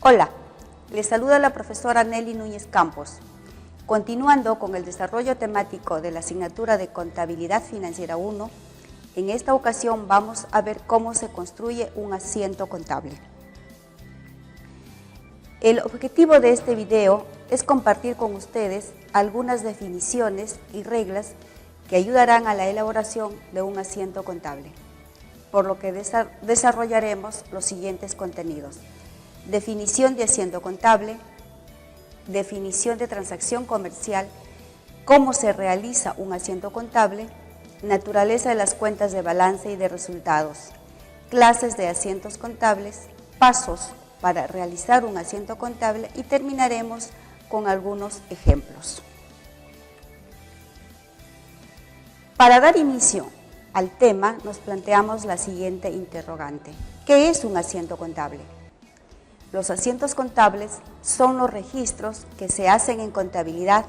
Hola, les saluda la profesora Nelly Núñez Campos. Continuando con el desarrollo temático de la asignatura de Contabilidad Financiera 1, en esta ocasión vamos a ver cómo se construye un asiento contable. El objetivo de este video es compartir con ustedes algunas definiciones y reglas que ayudarán a la elaboración de un asiento contable, por lo que desarrollaremos los siguientes contenidos: definición de asiento contable, definición de transacción comercial, cómo se realiza un asiento contable, naturaleza de las cuentas de balance y de resultados, clases de asientos contables, pasos para realizar un asiento contable y terminaremos con algunos ejemplos. Para dar inicio al tema, nos planteamos la siguiente interrogante: ¿qué es un asiento contable? Los asientos contables son los registros que se hacen en contabilidad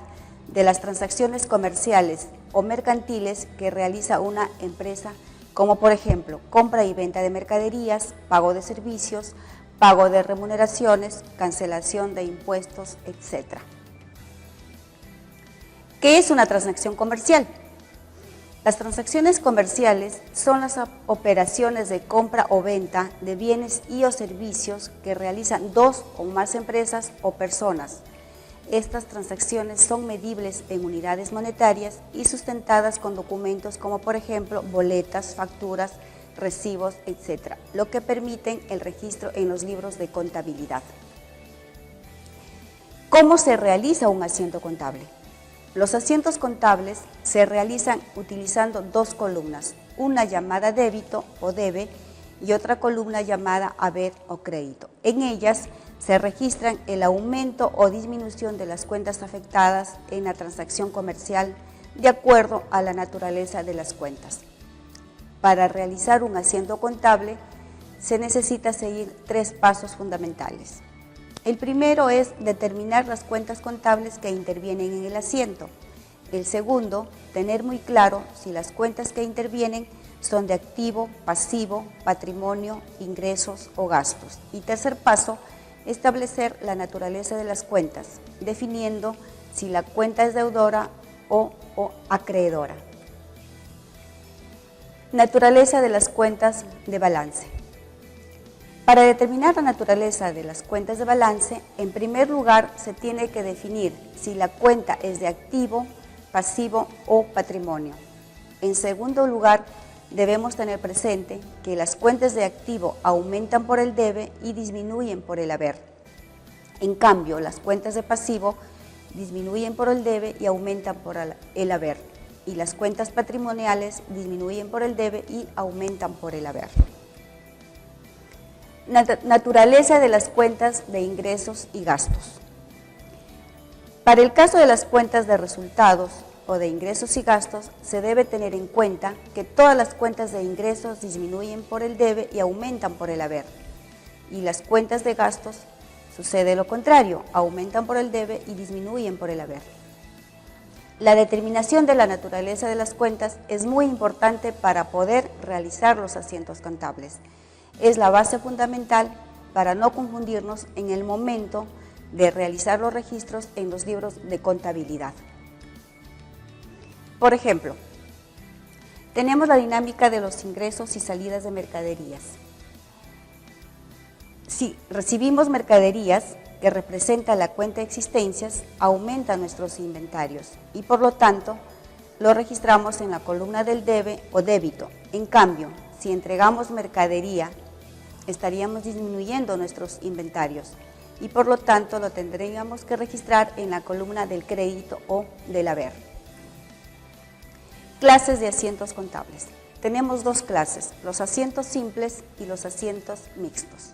de las transacciones comerciales o mercantiles que realiza una empresa, como por ejemplo, compra y venta de mercaderías, pago de servicios, pago de remuneraciones, cancelación de impuestos, etc. ¿Qué es una transacción comercial? Las transacciones comerciales son las operaciones de compra o venta de bienes y o servicios que realizan dos o más empresas o personas. Estas transacciones son medibles en unidades monetarias y sustentadas con documentos como por ejemplo boletas, facturas, recibos, etc., lo que permiten el registro en los libros de contabilidad. ¿Cómo se realiza un asiento contable? Los asientos contables se realizan utilizando dos columnas, una llamada débito o debe y otra columna llamada haber o crédito. En ellas se registran el aumento o disminución de las cuentas afectadas en la transacción comercial de acuerdo a la naturaleza de las cuentas. Para realizar un asiento contable se necesita seguir tres pasos fundamentales. El primero es determinar las cuentas contables que intervienen en el asiento. El segundo, tener muy claro si las cuentas que intervienen son de activo, pasivo, patrimonio, ingresos o gastos. Y tercer paso, establecer la naturaleza de las cuentas, definiendo si la cuenta es deudora o acreedora. Naturaleza de las cuentas de balance. Para determinar la naturaleza de las cuentas de balance, en primer lugar se tiene que definir si la cuenta es de activo, pasivo o patrimonio. En segundo lugar, debemos tener presente que las cuentas de activo aumentan por el debe y disminuyen por el haber. En cambio, las cuentas de pasivo disminuyen por el debe y aumentan por el haber. Y las cuentas patrimoniales disminuyen por el debe y aumentan por el haber. Naturaleza de las cuentas de ingresos y gastos. Para el caso de las cuentas de resultados o de ingresos y gastos, se debe tener en cuenta que todas las cuentas de ingresos disminuyen por el debe y aumentan por el haber. Y las cuentas de gastos sucede lo contrario, aumentan por el debe y disminuyen por el haber. La determinación de la naturaleza de las cuentas es muy importante para poder realizar los asientos contables. Es la base fundamental para no confundirnos en el momento de realizar los registros en los libros de contabilidad. Por ejemplo, tenemos la dinámica de los ingresos y salidas de mercaderías. Si recibimos mercaderías que representa la cuenta de existencias, aumentan nuestros inventarios y por lo tanto lo registramos en la columna del debe o débito. En cambio, si entregamos mercadería, estaríamos disminuyendo nuestros inventarios y por lo tanto lo tendríamos que registrar en la columna del crédito o del haber. Clases de asientos contables. Tenemos dos clases, los asientos simples y los asientos mixtos.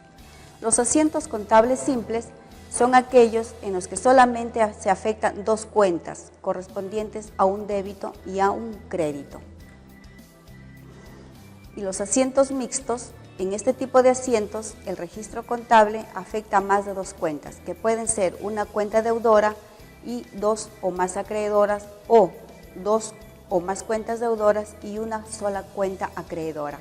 Los asientos contables simples son aquellos en los que solamente se afectan dos cuentas correspondientes a un débito y a un crédito. Y los asientos mixtos, en este tipo de asientos, el registro contable afecta a más de dos cuentas, que pueden ser una cuenta deudora y dos o más acreedoras, o dos o más cuentas deudoras y una sola cuenta acreedora.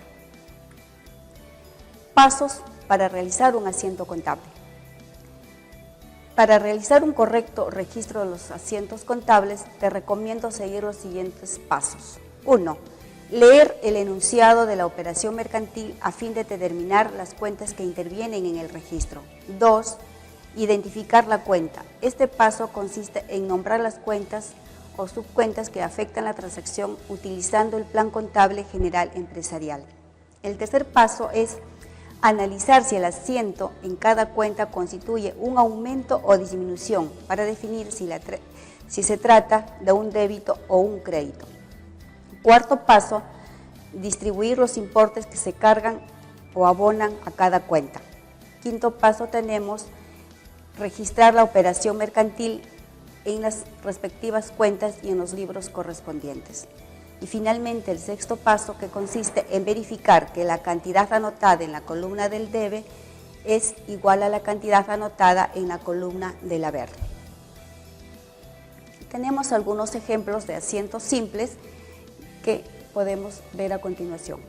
Pasos para realizar un asiento contable. Para realizar un correcto registro de los asientos contables, te recomiendo seguir los siguientes pasos. 1. Leer el enunciado de la operación mercantil a fin de determinar las cuentas que intervienen en el registro. 2. Identificar la cuenta. Este paso consiste en nombrar las cuentas o subcuentas que afectan la transacción utilizando el Plan Contable General Empresarial. El tercer paso es analizar si el asiento en cada cuenta constituye un aumento o disminución para definir si se trata de un débito o un crédito. Cuarto paso, distribuir los importes que se cargan o abonan a cada cuenta. Quinto paso tenemos registrar la operación mercantil en las respectivas cuentas y en los libros correspondientes. Y finalmente el sexto paso, que consiste en verificar que la cantidad anotada en la columna del debe es igual a la cantidad anotada en la columna del haber. Tenemos algunos ejemplos de asientos simples que podemos ver a continuación.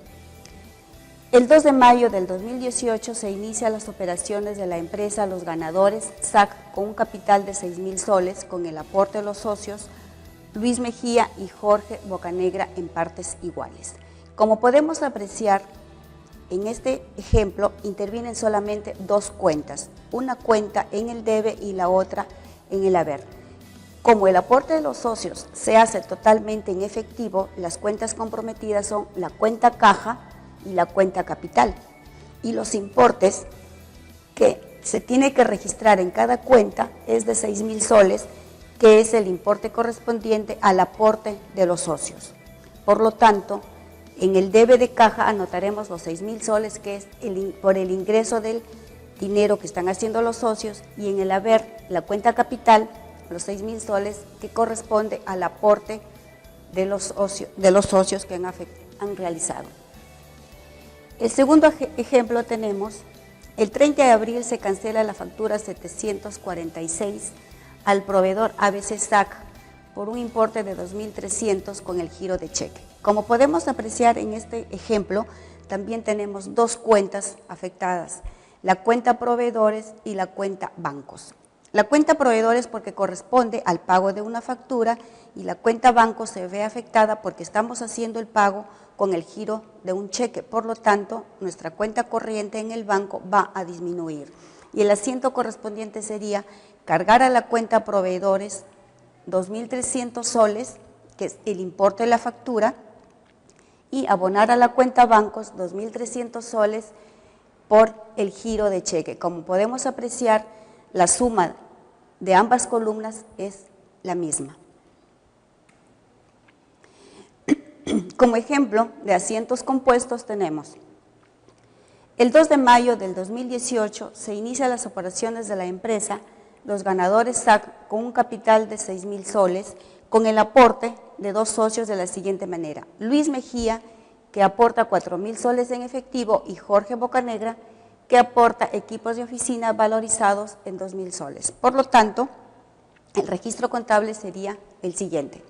El 2 de mayo del 2018 se inician las operaciones de la empresa Los Ganadores SAC con un capital de 6,000 soles con el aporte de los socios Luis Mejía y Jorge Bocanegra en partes iguales. Como podemos apreciar, en este ejemplo intervienen solamente dos cuentas, una cuenta en el debe y la otra en el haber. Como el aporte de los socios se hace totalmente en efectivo, las cuentas comprometidas son la cuenta caja y la cuenta capital, y los importes que se tiene que registrar en cada cuenta es de 6,000 soles, que es el importe correspondiente al aporte de los socios. Por lo tanto, en el debe de caja anotaremos los 6,000 soles, que es por el ingreso del dinero que están haciendo los socios, y en el haber, la cuenta capital, los 6,000 soles, que corresponde al aporte de los socios que han realizado. El segundo ejemplo tenemos, el 30 de abril se cancela la factura 746 al proveedor ABC SAC por un importe de 2,300 con el giro de cheque. Como podemos apreciar en este ejemplo, también tenemos dos cuentas afectadas, la cuenta proveedores y la cuenta bancos. La cuenta proveedores porque corresponde al pago de una factura, y la cuenta banco se ve afectada porque estamos haciendo el pago con el giro de un cheque. Por lo tanto, nuestra cuenta corriente en el banco va a disminuir. Y el asiento correspondiente sería cargar a la cuenta proveedores 2,300 soles, que es el importe de la factura, y abonar a la cuenta bancos 2,300 soles por el giro de cheque. Como podemos apreciar, la suma de ambas columnas es la misma. Como ejemplo de asientos compuestos tenemos, el 2 de mayo del 2018 se inician las operaciones de la empresa Los Ganadores SAC con un capital de 6,000 soles con el aporte de dos socios de la siguiente manera: Luis Mejía, que aporta 4,000 soles en efectivo, y Jorge Bocanegra, que aporta equipos de oficina valorizados en 2,000 soles. Por lo tanto, el registro contable sería el siguiente.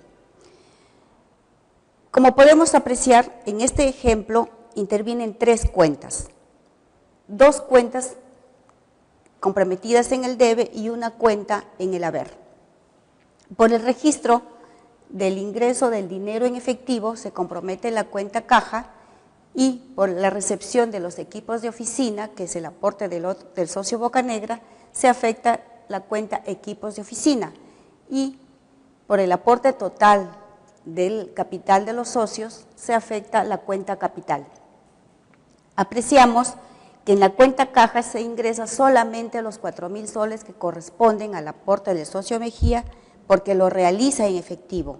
Como podemos apreciar, en este ejemplo intervienen tres cuentas, dos cuentas comprometidas en el debe y una cuenta en el haber. Por el registro del ingreso del dinero en efectivo se compromete la cuenta caja, y por la recepción de los equipos de oficina, que es el aporte del socio Bocanegra, se afecta la cuenta equipos de oficina, y por el aporte total del capital de los socios se afecta la cuenta capital. Apreciamos que en la cuenta caja se ingresa solamente los 4,000 soles que corresponden al aporte del socio Mejía, porque lo realiza en efectivo.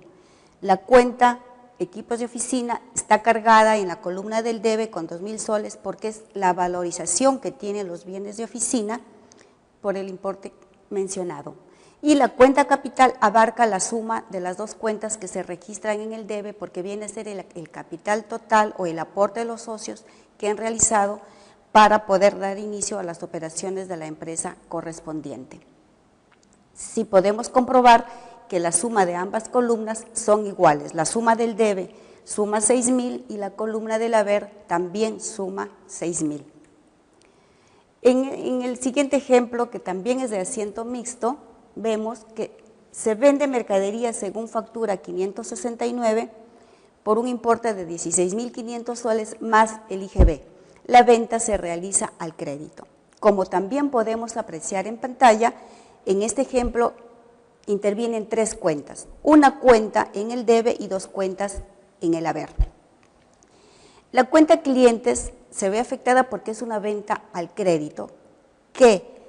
La cuenta equipos de oficina está cargada en la columna del debe con 2,000 soles porque es la valorización que tienen los bienes de oficina por el importe mencionado. Y la cuenta capital abarca la suma de las dos cuentas que se registran en el debe, porque viene a ser el capital total o el aporte de los socios que han realizado para poder dar inicio a las operaciones de la empresa correspondiente. Si podemos comprobar que la suma de ambas columnas son iguales, la suma del debe suma 6,000 y la columna del haber también suma 6,000. En el siguiente ejemplo, que también es de asiento mixto, vemos que se vende mercadería según factura 569 por un importe de 16.500 soles más el IGB. La venta se realiza al crédito. Como también podemos apreciar en pantalla, en este ejemplo intervienen 3 cuentas, una cuenta en el debe y 2 cuentas en el haber. La cuenta clientes se ve afectada porque es una venta al crédito que,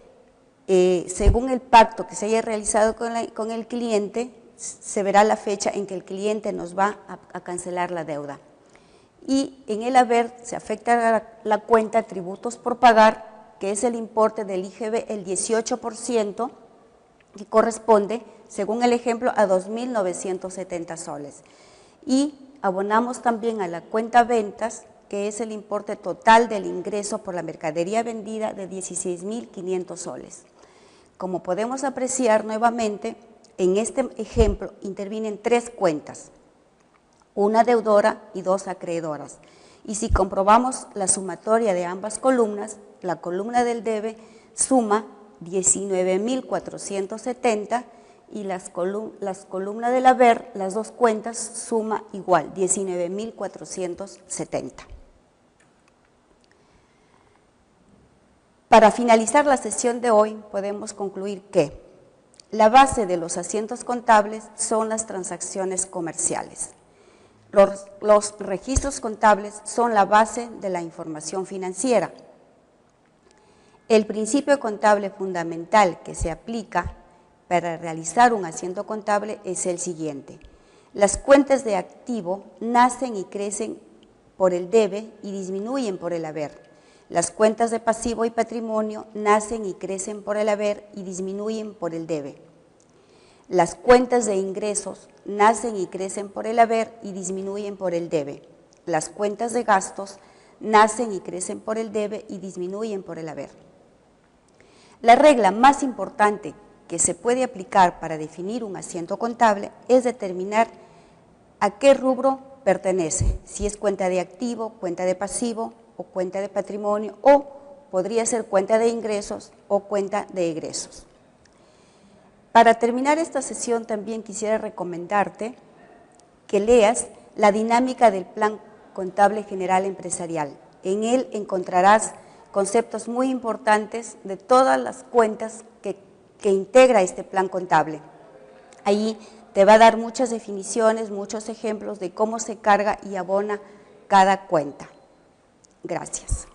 según el pacto que se haya realizado con el cliente, se verá la fecha en que el cliente nos va a cancelar la deuda. Y en el haber se afecta la cuenta tributos por pagar, que es el importe del IGB, el 18%, que corresponde, según el ejemplo, a 2.970 soles. Y abonamos también a la cuenta ventas, que es el importe total del ingreso por la mercadería vendida de 16.500 soles. Como podemos apreciar nuevamente, en este ejemplo intervienen 3 cuentas, una deudora y 2 acreedoras. Y si comprobamos la sumatoria de ambas columnas, la columna del debe suma 19.470 y las columnas del haber, las 2 cuentas, suma igual, 19.470. Para finalizar la sesión de hoy, podemos concluir que la base de los asientos contables son las transacciones comerciales. Los registros contables son la base de la información financiera. El principio contable fundamental que se aplica para realizar un asiento contable es el siguiente. Las cuentas de activo nacen y crecen por el debe y disminuyen por el haber. Las cuentas de pasivo y patrimonio nacen y crecen por el haber y disminuyen por el debe. Las cuentas de ingresos nacen y crecen por el haber y disminuyen por el debe. Las cuentas de gastos nacen y crecen por el debe y disminuyen por el haber. La regla más importante que se puede aplicar para definir un asiento contable es determinar a qué rubro pertenece, si es cuenta de activo, cuenta de pasivo o cuenta de patrimonio, o podría ser cuenta de ingresos o cuenta de egresos. Para terminar esta sesión también quisiera recomendarte que leas la dinámica del Plan Contable General Empresarial. En él encontrarás conceptos muy importantes de todas las cuentas que integra este plan contable. Ahí te va a dar muchas definiciones, muchos ejemplos de cómo se carga y abona cada cuenta. Gracias.